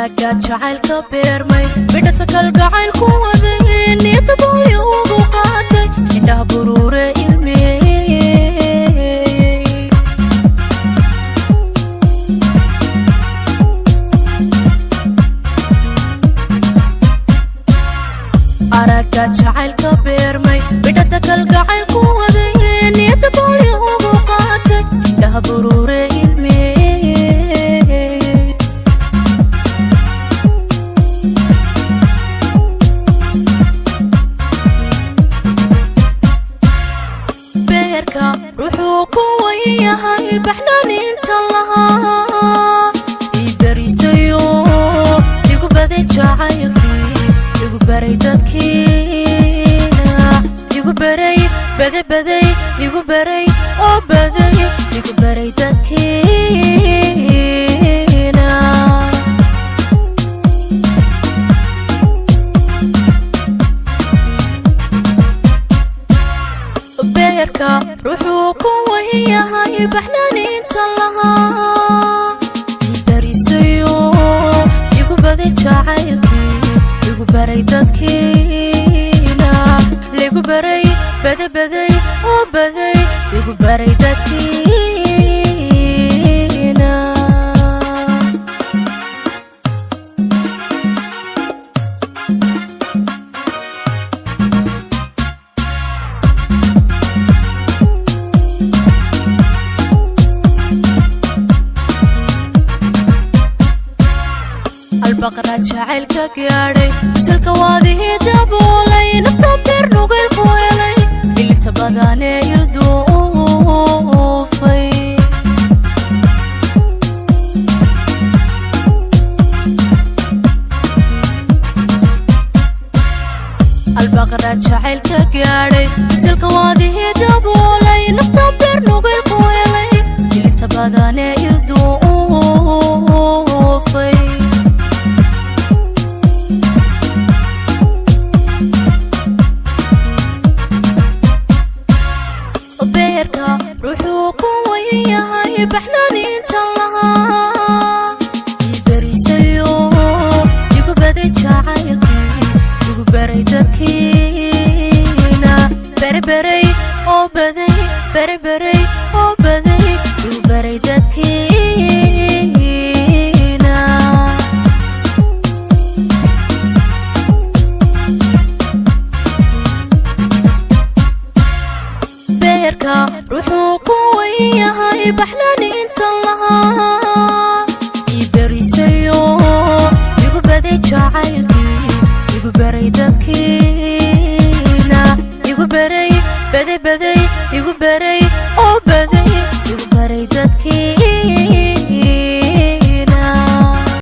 araga jacaylka beermay bidhanta kalgacayl ku waday niyada boolyo ugu qaatay indhaha buruure ilmeeyey araga jacaylka beermay bidhanta kalgacayl ku waday niyada boolyo ugu qaatay indhaha buruure ruuxuu ku wayahay baxnaaninta lahaa idarisayo igu baday jacaylkii igu baray dadkiina igu baray baday igu baray oo baday igu baray dadkiina ruuxuu ku wayahay baxnaaninta lahaa idarisayo igu baday jacaylkii igu baray dadkiina ligu baray baday oo baday igu baray dadkiina البقرة جعلك قاعدي وسلك واضح دبولي نفتم برنوق الفويلي اللي تبغاني يردوفي البقرة جعلك قاعدي وسلك واضح دبولي نفتم برنوق الفويلي اللي تبغاني يردوفي ruuxuu ku wayahay baxnaaninta lahaa idarisayo igu baday jacaylkii igu baray dadkiina baray oo baday baray oo baday igu baray dadkiina ruuxuu ku wayahay baxnaaninta lahaa idarisayo igu baday jacaylkii igu baray dadkiina igu baray baday